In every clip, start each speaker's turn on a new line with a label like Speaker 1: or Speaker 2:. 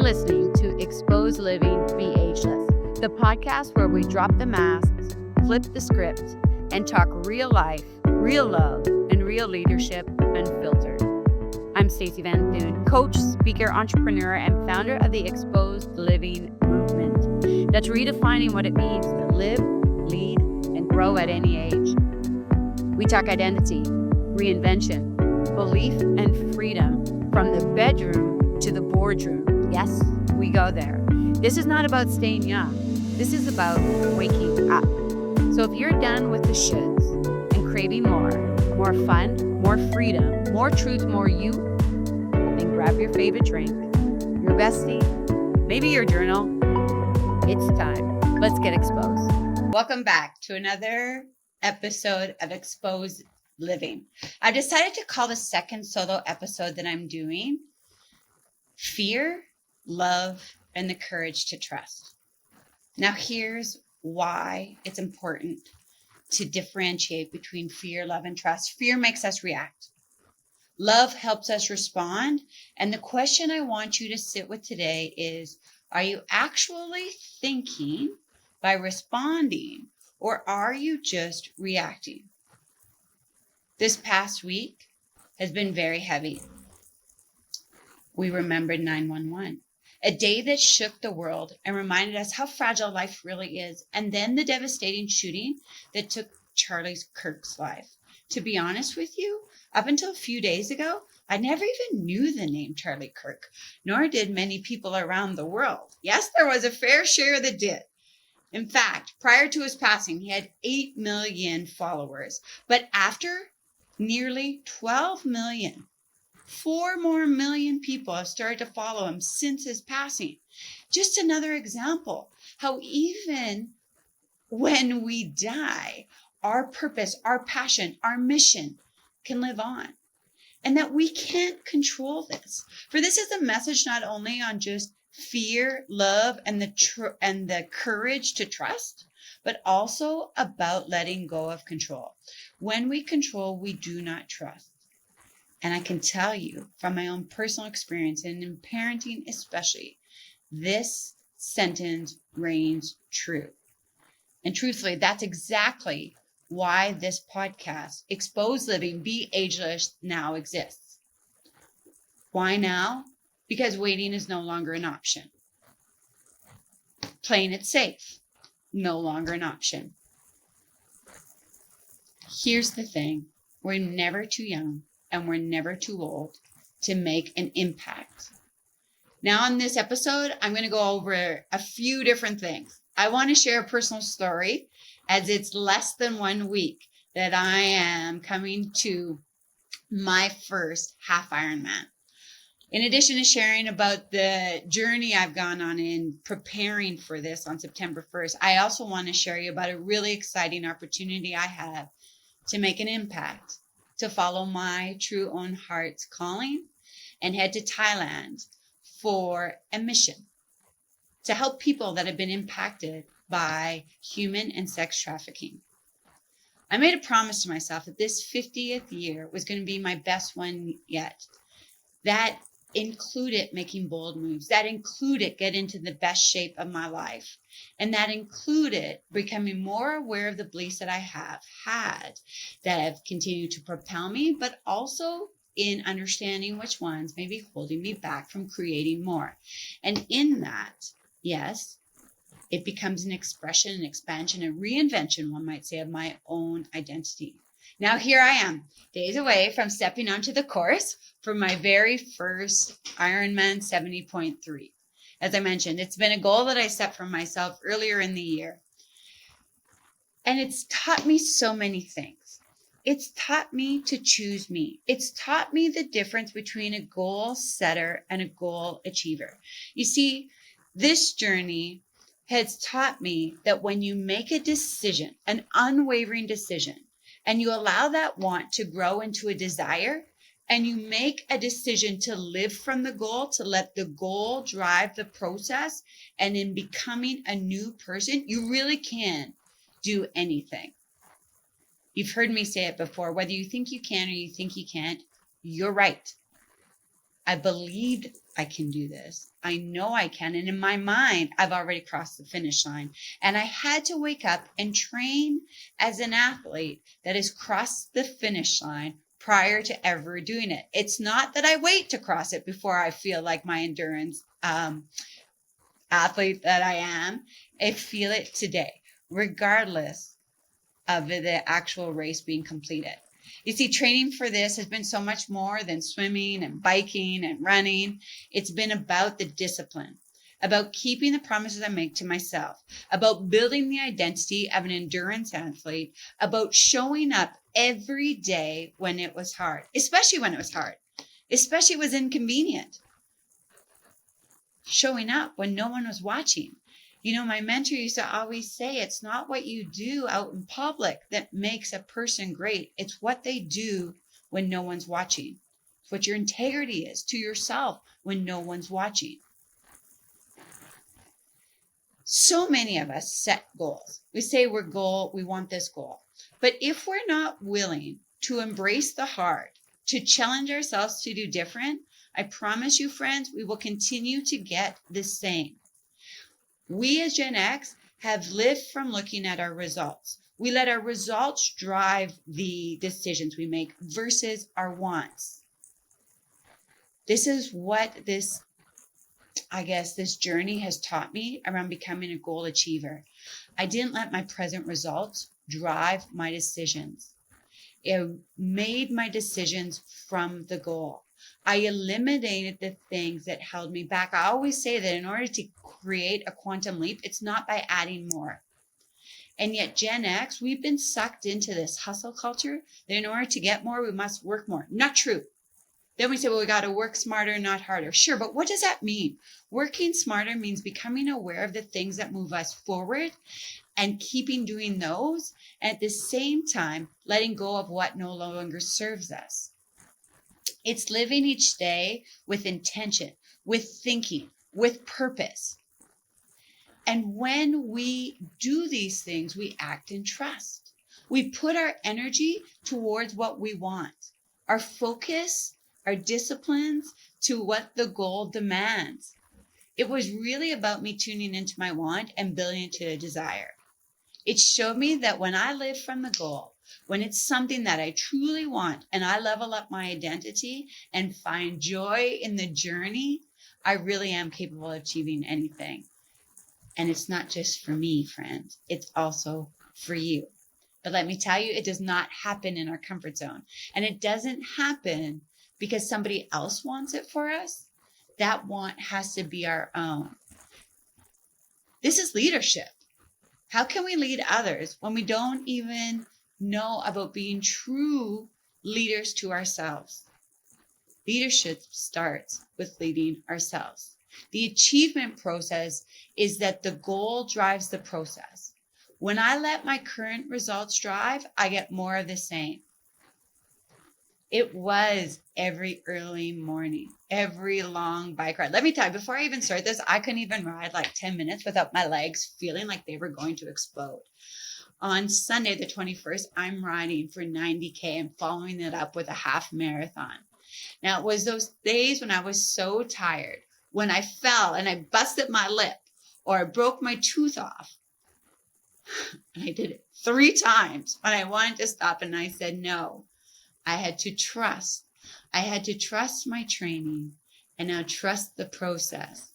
Speaker 1: listening to Xposed Living, Be Ageless, the podcast where we drop the masks, flip the script, and talk real life, real love, and real leadership unfiltered. I'm Stacey Vanthuyne, coach, speaker, entrepreneur, and founder of the Xposed Living movement that's redefining what it means to live, lead, and grow at any age. We talk identity, reinvention, belief, and freedom from the bedroom to the boardroom. Yes, we go there. This is not about staying young. This is about waking up. So if you're done with the shoulds and craving more fun, more freedom, more truth, more you, then grab your favorite drink, your bestie, maybe your journal. It's time. Let's get exposed. Welcome back to another episode of Xposed Living. I've decided to call the second solo episode that I'm doing Fear, Love, and the Courage to Trust. Now here's why it's important to differentiate between fear, love, and trust. Fear makes us react. Love helps us respond. And the question I want you to sit with today is, are you actually thinking by responding, or are you just reacting? This past week has been very heavy. We remembered 9/11, a day that shook the world and reminded us how fragile life really is. And then the devastating shooting that took Charlie Kirk's life. To be honest with you, up until a few days ago, I never even knew the name Charlie Kirk, nor did many people around the world. Yes, there was a fair share that did. In fact, prior to his passing, he had 8 million followers. But after nearly 12 million, 4 more million people have started to follow him since his passing. Just another example how even when we die, our purpose, our passion, our mission can live on. And that we can't control this. For this is a message not only on just fear, love, and the courage to trust, but also about letting go of control. When we control, we do not trust. And I can tell you from my own personal experience and in parenting especially, this sentence reigns true. And truthfully, that's exactly why this podcast, Xposed Living, Be Ageless, now exists. Why now? Because waiting is no longer an option. Playing it safe, no longer an option. Here's the thing. We're never too young and we're never too old to make an impact. Now on this episode, I'm going to go over a few different things. I want to share a personal story as it's less than 1 week that I am coming to my first half Ironman. In addition to sharing about the journey I've gone on in preparing for this on September 1st, I also want to share you about a really exciting opportunity I have to make an impact, to follow my true own heart's calling and head to Thailand for a mission to help people that have been impacted by human and sex trafficking. I made a promise to myself that this 50th year was going to be my best one yet. That included making bold moves. That included getting into the best shape of my life. And that included becoming more aware of the beliefs that I have had that have continued to propel me, but also in understanding which ones may be holding me back from creating more. And in that, yes, it becomes an expression, an expansion, a reinvention, one might say, of my own identity. Now here I am, days away from stepping onto the course for my very first Ironman 70.3. As I mentioned, it's been a goal that I set for myself earlier in the year. And it's taught me so many things. It's taught me to choose me. It's taught me the difference between a goal setter and a goal achiever. You see, this journey has taught me that when you make a decision, an unwavering decision, and you allow that want to grow into a desire, and you make a decision to live from the goal, to let the goal drive the process, and in becoming a new person, you really can do anything. You've heard me say it before, whether you think you can or you think you can't, you're right. I believed I can do this. I know I can. And in my mind, I've already crossed the finish line. And I had to wake up and train as an athlete that has crossed the finish line prior to ever doing it. It's not that I wait to cross it before I feel like my endurance athlete that I am. I feel it today, regardless of the actual race being completed. You see, training for this has been so much more than swimming and biking and running. It's been about the discipline, about keeping the promises I make to myself, about building the identity of an endurance athlete, about showing up every day when it was hard, especially when it was hard, especially it was inconvenient. Showing up when no one was watching. You know, my mentor used to always say, it's not what you do out in public that makes a person great. It's what they do when no one's watching. It's what your integrity is to yourself when no one's watching. So many of us set goals. We say we want this goal. But if we're not willing to embrace the hard, to challenge ourselves to do different, I promise you, friends, we will continue to get the same. We as Gen X have lived from looking at our results. We let our results drive the decisions we make versus our wants. This is what this journey has taught me around becoming a goal achiever. I didn't let my present results drive my decisions. It made my decisions from the goal. I eliminated the things that held me back. I always say that in order to create a quantum leap, it's not by adding more. And yet Gen X, we've been sucked into this hustle culture that in order to get more, we must work more. Not true. Then we say, well, we got to work smarter, not harder. Sure, but what does that mean? Working smarter means becoming aware of the things that move us forward and keeping doing those. And at the same time, letting go of what no longer serves us. It's living each day with intention, with thinking, with purpose. And when we do these things, we act in trust. We put our energy towards what we want, our focus, our disciplines to what the goal demands. It was really about me tuning into my want and building into a desire. It showed me that when I live from the goal, when it's something that I truly want and I level up my identity and find joy in the journey, I really am capable of achieving anything. And it's not just for me, friends. It's also for you. But let me tell you, it does not happen in our comfort zone. And it doesn't happen because somebody else wants it for us. That want has to be our own. This is leadership. How can we lead others when we don't even know about being true leaders to ourselves? Leadership starts with leading ourselves. The achievement process is that the goal drives the process. When I let my current results drive, I get more of the same. It was every early morning, every long bike ride. Let me tell you, before I even started this, I couldn't even ride like 10 minutes without my legs feeling like they were going to explode. On Sunday, the 21st, I'm riding for 90K and following it up with a half marathon. Now, it was those days when I was so tired, when I fell and I busted my lip or I broke my tooth off. And I did it 3 times when I wanted to stop and I said no. I had to trust. I had to trust my training and now trust the process.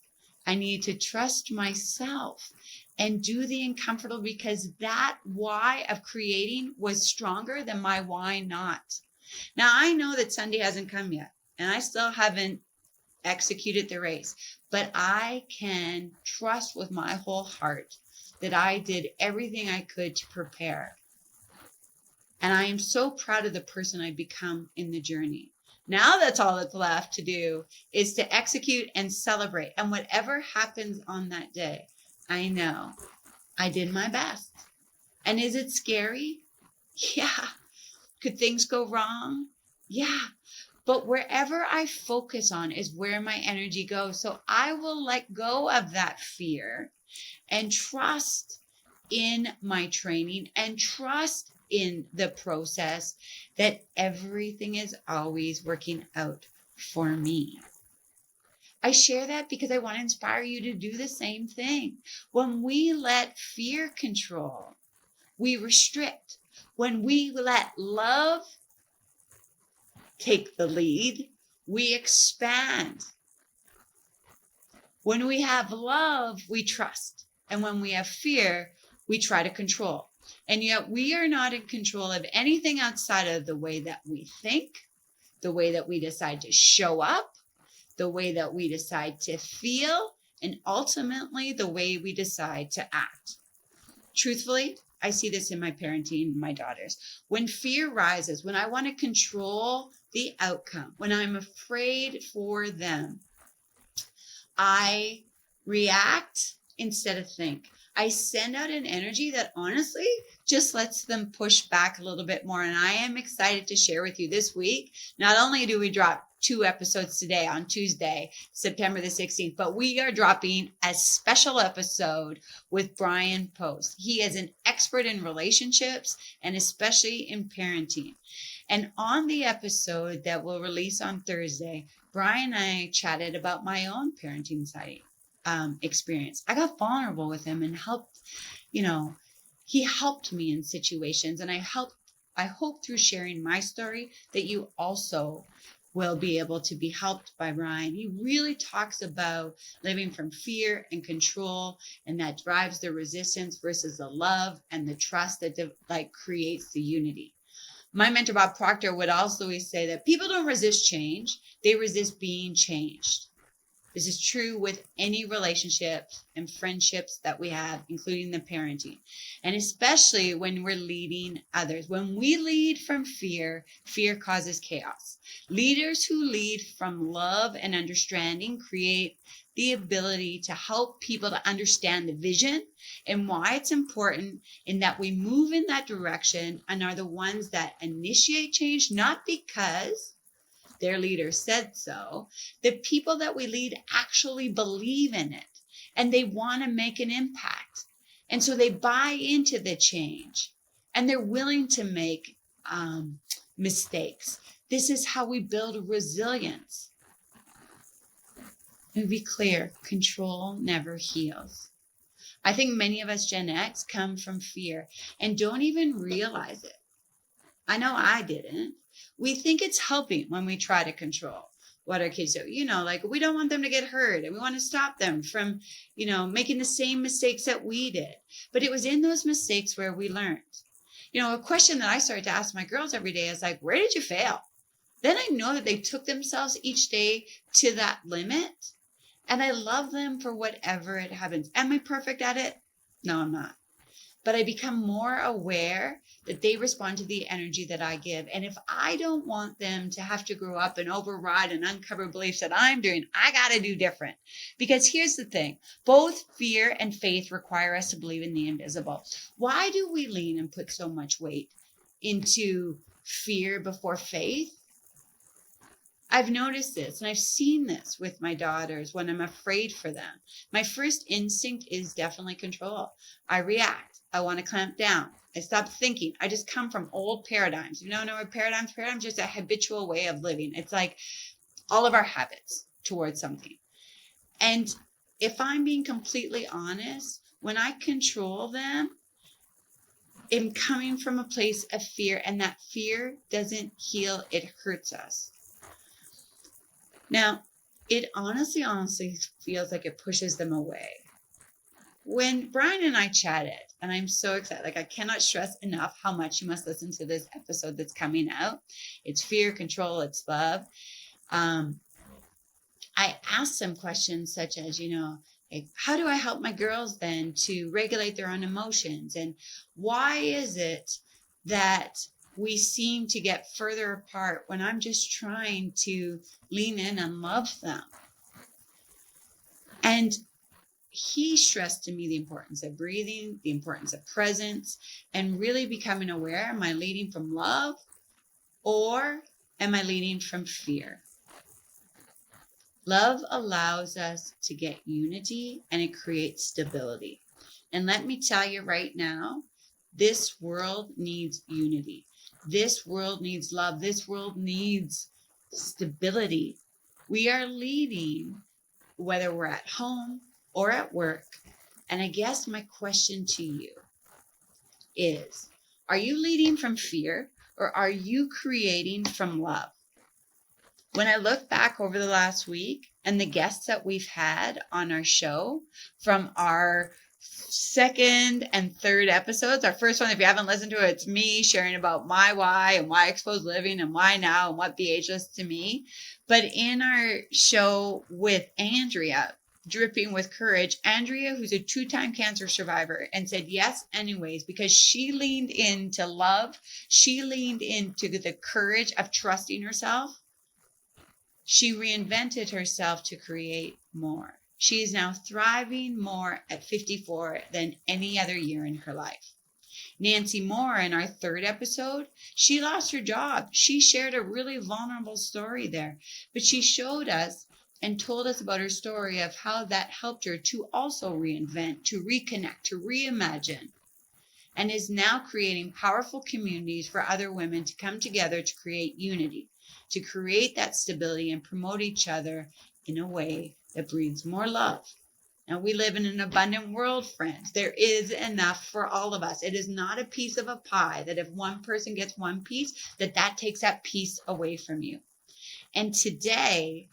Speaker 1: I need to trust myself and do the uncomfortable because that why of creating was stronger than my why not. Now, I know that Sunday hasn't come yet and I still haven't executed the race, but I can trust with my whole heart that I did everything I could to prepare. And I am so proud of the person I've become in the journey. Now that's all that's left to do is to execute and celebrate. And whatever happens on that day, I know I did my best. And is it scary? Yeah. Could things go wrong? Yeah. But wherever I focus on is where my energy goes. So I will let go of that fear and trust in my training and trust in the process that everything is always working out for me. I share that because I want to inspire you to do the same thing. When we let fear control, we restrict. When we let love take the lead, we expand. When we have love, we trust. And when we have fear, we try to control. And yet we are not in control of anything outside of the way that we think, the way that we decide to show up, the way that we decide to feel, and ultimately the way we decide to act. Truthfully, I see this in my parenting, my daughters. When fear rises, when I want to control the outcome, when I'm afraid for them, I react instead of think. I send out an energy that honestly just lets them push back a little bit more. And I am excited to share with you this week. Not only do we drop 2 episodes today on Tuesday, September the 16th, but we are dropping a special episode with Bryan Post. He is an expert in relationships and especially in parenting. And on the episode that we'll release on Thursday, Bryan and I chatted about my own parenting side experience. I got vulnerable with him and helped, he helped me in situations. And I hope through sharing my story that you also will be able to be helped by Bryan. He really talks about living from fear and control, and that drives the resistance versus the love and the trust that creates the unity. My mentor, Bob Proctor, would also say that people don't resist change. They resist being changed. This is true with any relationships and friendships that we have, including the parenting, and especially when we're leading others. When we lead from fear, fear causes chaos. Leaders who lead from love and understanding create the ability to help people to understand the vision and why it's important, in that we move in that direction and are the ones that initiate change, not because their leader said so. The people that we lead actually believe in it and they want to make an impact. And so they buy into the change and they're willing to make mistakes. This is how we build resilience. And be clear, control never heals. I think many of us Gen X come from fear and don't even realize it. I know I didn't. We think it's helping when we try to control what our kids do. We don't want them to get hurt and we want to stop them from, making the same mistakes that we did. But it was in those mistakes where we learned. A question that I started to ask my girls every day is where did you fail? Then I know that they took themselves each day to that limit. And I love them for whatever it happens. Am I perfect at it? No, I'm not. But I become more aware that they respond to the energy that I give. And if I don't want them to have to grow up and override and uncover beliefs that I'm doing, I got to do different. Because here's the thing, both fear and faith require us to believe in the invisible. Why do we lean and put so much weight into fear before faith? I've noticed this and I've seen this with my daughters when I'm afraid for them. My first instinct is definitely control. I react. I want to clamp down. I stop thinking. I just come from old paradigms. No paradigms. Paradigms just a habitual way of living. It's like all of our habits towards something. And if I'm being completely honest, when I control them, I'm coming from a place of fear, and that fear doesn't heal. It hurts us. Now, it honestly feels like it pushes them away. When Bryan and I chatted, and I'm so excited, I cannot stress enough how much you must listen to this episode that's coming out. It's fear, control, it's love. I asked some questions such as, how do I help my girls then to regulate their own emotions? And why is it that we seem to get further apart when I'm just trying to lean in and love them? And he stressed to me the importance of breathing, the importance of presence, and really becoming aware, am I leading from love or am I leading from fear? Love allows us to get unity and it creates stability. And let me tell you right now, this world needs unity. This world needs love. This world needs stability. We are leading whether we're at home or at work. And I guess my question to you is, are you leading from fear or are you creating from love? When I look back over the last week and the guests that we've had on our show from our second and third episodes, our first one, if you haven't listened to it, it's me sharing about my why and why exposed living and why now and what be ageless to me. But in our show with Andrea, Dripping with Courage, Andrea, who's a 2-time cancer survivor, and said yes anyways, because she leaned into love. She leaned into the courage of trusting herself. She reinvented herself to create more. She is now thriving more at 54 than any other year in her life. Nancy Moore, in our third episode, she lost her job. She shared a really vulnerable story there, but she showed us and told us about her story of how that helped her to also reinvent, to reconnect, to reimagine, and is now creating powerful communities for other women to come together to create unity, to create that stability and promote each other in a way that breeds more love. Now, we live in an abundant world, friends. There is enough for all of us. It is not a piece of a pie that if one person gets one piece, that takes that piece away from you. And today,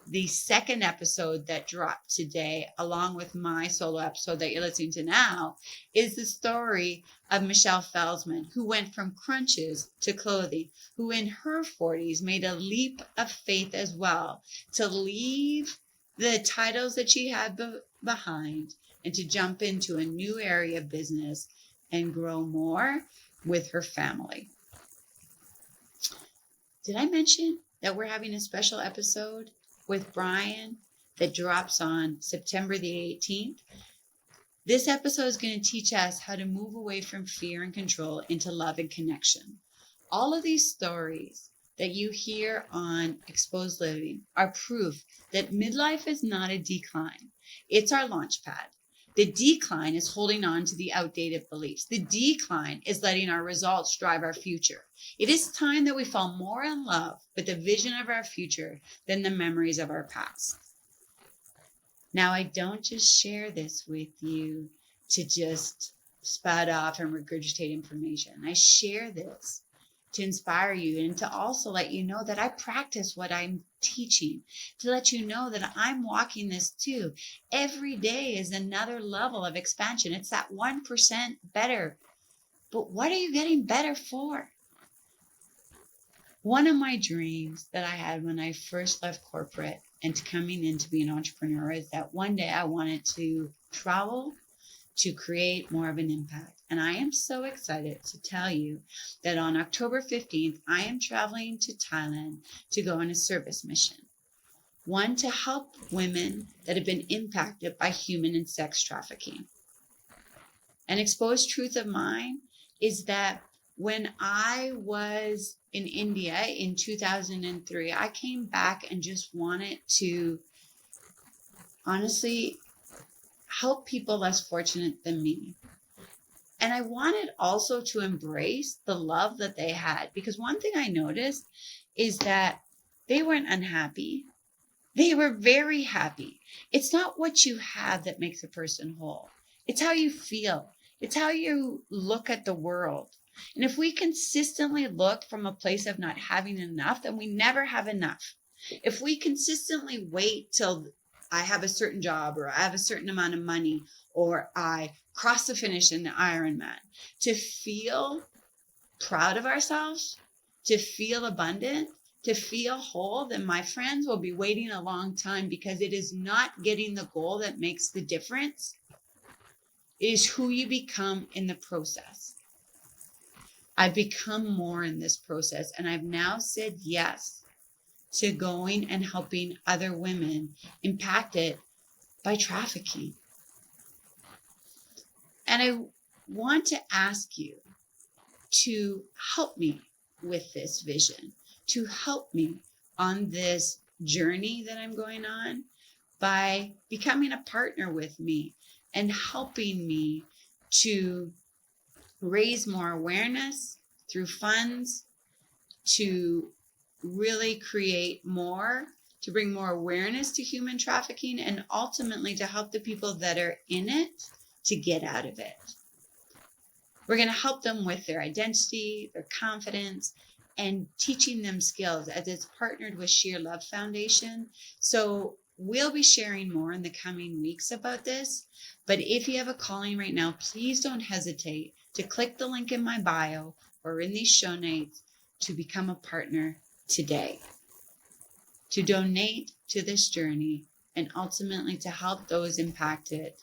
Speaker 1: the second episode that dropped today, along with my solo episode that you're listening to now, is the story of Michelle Felsman, who went from crunches to clothing, who in her 40s made a leap of faith as well, to leave the titles that she had behind and to jump into a new area of business and grow more with her family. Did I mention that we're having a special episode with Bryan that drops on September the 18th? This episode is going to teach us how to move away from fear and control into love and connection. All of these stories that you hear on Exposed Living are proof that midlife is not a decline. It's our launch pad. The decline is holding on to the outdated beliefs. The decline is letting our results drive our future. It is time that we fall more in love with the vision of our future than the memories of our past. Now, I don't just share this with you to just spout off and regurgitate information. I share this to inspire you and to also let you know that I practice what I'm teaching, to let you know that I'm walking this too. Every day is another level of expansion. It's that 1% better. But what are you getting better for? One of my dreams that I had when I first left corporate and coming in to be an entrepreneur is that one day I wanted to travel to create more of an impact. And I am so excited to tell you that on October 15th, I am traveling to Thailand to go on a service mission. One, to help women that have been impacted by human and sex trafficking. An exposed truth of mine is that when I was in India in 2003, I came back and just wanted to honestly help people less fortunate than me. And I wanted also to embrace the love that they had, because one thing I noticed is that they weren't unhappy. They were very happy. It's not what you have that makes a person whole. It's how you feel. It's how you look at the world. And if we consistently look from a place of not having enough, then we never have enough. If we consistently wait till I have a certain job or I have a certain amount of money or I cross the finish in the IronXman to feel proud of ourselves, to feel abundant, to feel whole, then my friends will be waiting a long time, because it is not getting the goal that makes the difference. It is who you become in the process. I've become more in this process, and I've now said yes to going and helping other women impacted by trafficking. And I want to ask you to help me with this vision, to help me on this journey that I'm going on by becoming a partner with me and helping me to raise more awareness through funds, to really create more,
Speaker 2: to bring more awareness to human trafficking, and ultimately to help the people that are in it to get out of it. We're going to help them with their identity, their confidence, and teaching them skills, as it's partnered with Sheer Love Foundation. So we'll be sharing more in the coming weeks about this. But if you have a calling right now, please don't hesitate to click the link in my bio or in these show notes to become a partner today, to donate to this journey, and ultimately to help those impacted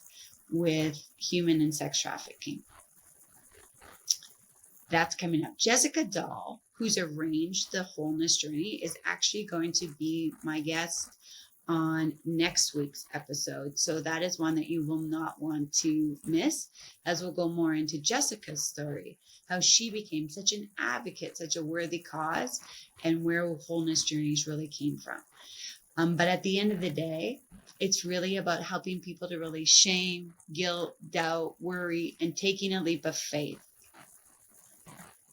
Speaker 2: with human and sex trafficking. That's coming up. Jessica Dahl, who's arranged the Wholeness Journey, is actually going to be my guest on next week's episode. So that is one that you will not want to miss, as we'll go more into Jessica's story, how she became such an advocate, such a worthy cause, and where Wholeness Journeys really came from. But at the end of the day, it's really about helping people to release shame, guilt, doubt, worry, and taking a leap of faith.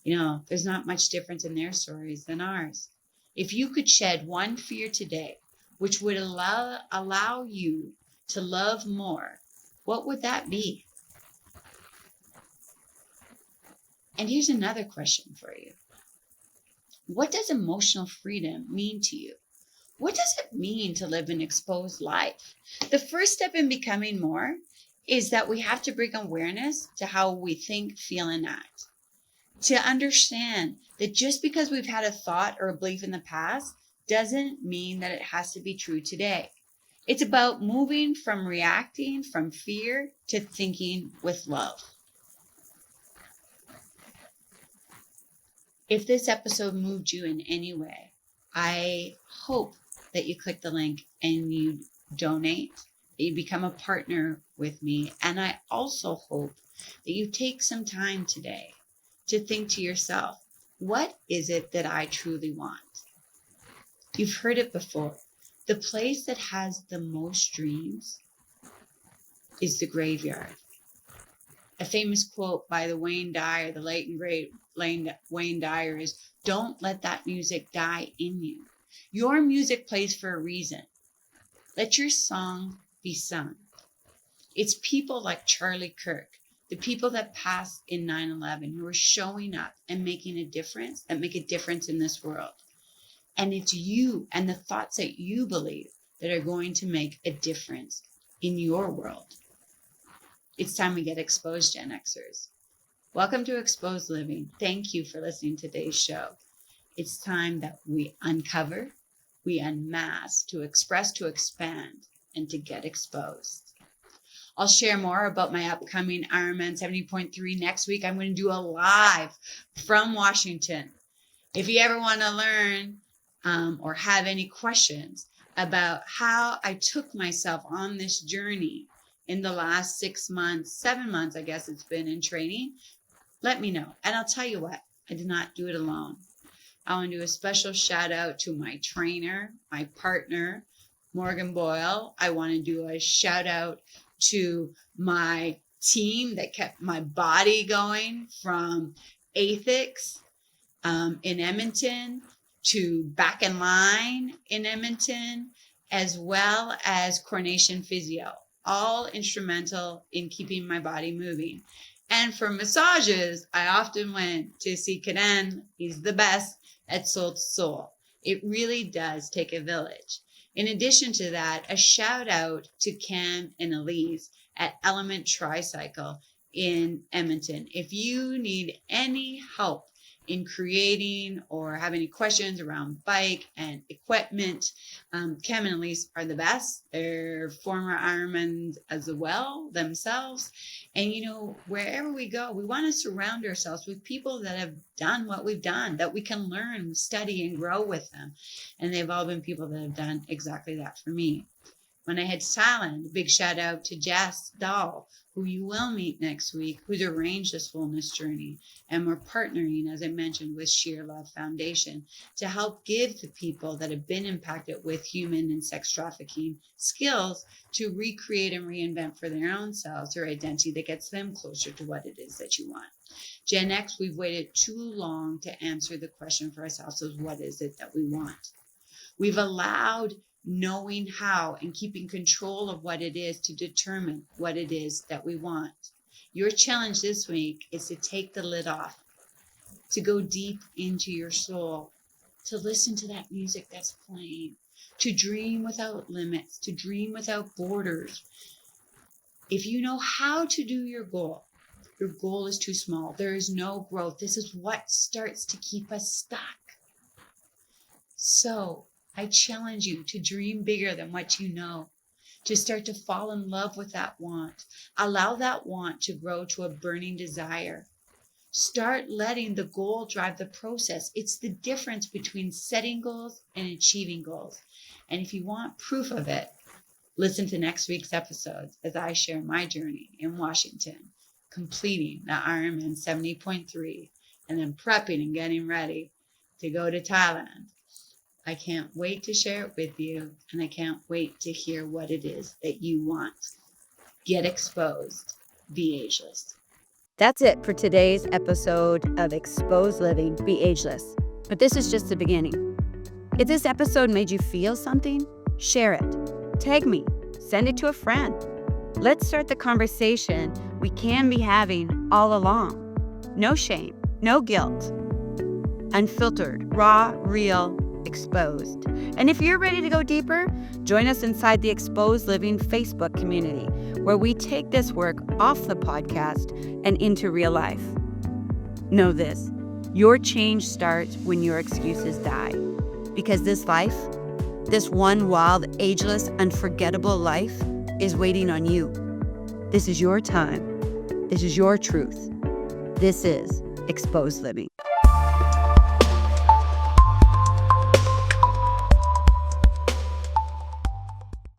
Speaker 2: You know, there's not much difference in their stories than ours. If you could shed one fear today, which would allow you to love more, what would that be? And here's another question for you. What does emotional freedom mean to you? What does it mean to live an exposed life? The first step in becoming more is that we have to bring awareness to how we think, feel, and act. To understand that just because we've had a thought or a belief in the past doesn't mean that it has to be true today. It's about moving from reacting from fear to thinking with love. If this episode moved you in any way, I hope that you click the link and you donate, that you become a partner with me. And I also hope that you take some time today to think to yourself, what is it that I truly want? You've heard it before. The place that has the most dreams is the graveyard. A famous quote by the Wayne Dyer, the late and great Wayne Dyer, is, don't let that music die in you. Your music plays for a reason. Let your song be sung. It's people like Charlie Kirk, the people that passed in 9/11, who are showing up and making a difference, that make a difference in this world. And it's you and the thoughts that you believe that are going to make a difference in your world. It's time we get exposed, Gen Xers. Welcome to Exposed Living. Thank you for listening to today's show. It's time that we uncover, we unmask, to express, to expand, and to get exposed. I'll share more about my upcoming Ironman 70.3 next week. I'm going to do a live from Washington. If you ever want to learn or have any questions about how I took myself on this journey in the last 6 months, 7 months, I guess it's been in training, let me know. And I'll tell you what, I did not do it alone. I want to do a special shout out to my trainer, my partner, Morgan Boyle. I want to do a shout out to my team that kept my body going, from Ethics in Edmonton to Back in Line in Edmonton, as well as Coronation Physio, all instrumental in keeping my body moving. And for massages, I often went to see Kaden. He's the best at Soul to Soul. It really does take a village. In addition to that, a shout out to Cam and Elise at Element Tricycle in Edmonton. If you need any help in creating or have any questions around bike and equipment, Cam and Elise are the best. They're former Ironmans as well themselves. And, you know, wherever we go, we want to surround ourselves with people that have done what we've done, that we can learn, study, and grow with them. And they've all been people that have done exactly that for me. When I head to Thailand, a big shout out to Jess Dahl, who you will meet next week, who's arranged this Wholeness Journey. And we're partnering, as I mentioned, with Sheer Love Foundation to help give the people that have been impacted with human and sex trafficking skills to recreate and reinvent for their own selves their identity that gets them closer to what it is that you want. Gen X, we've waited too long to answer the question for ourselves of what is it that we want. We've allowed knowing how and keeping control of what it is to determine what it is that we want. Your challenge this week is to take the lid off, to go deep into your soul, to listen to that music that's playing, to dream without limits, to dream without borders. If you know how to do your goal is too small. There is no growth. This is what starts to keep us stuck. So I challenge you to dream bigger than what you know, to start to fall in love with that want. Allow that want to grow to a burning desire. Start letting the goal drive the process. It's the difference between setting goals and achieving goals. And if you want proof of it, listen to next week's episodes as I share my journey in Washington, completing the Ironman 70.3, and then prepping and getting ready to go to Thailand. I can't wait to share it with you, and I can't wait to hear what it is that you want. Get exposed. Be ageless.
Speaker 1: That's it for today's episode of Exposed Living, Be Ageless. But this is just the beginning. If this episode made you feel something, share it. Tag me. Send it to a friend. Let's start the conversation we can be having all along. No shame, no guilt. Unfiltered, raw, real, exposed. And if you're ready to go deeper, join us inside the Exposed Living Facebook community, where we take this work off the podcast and into real life. Know this, your change starts when your excuses die. Because this life, this one wild, ageless, unforgettable life is waiting on you. This is your time. This is your truth. This is Exposed Living.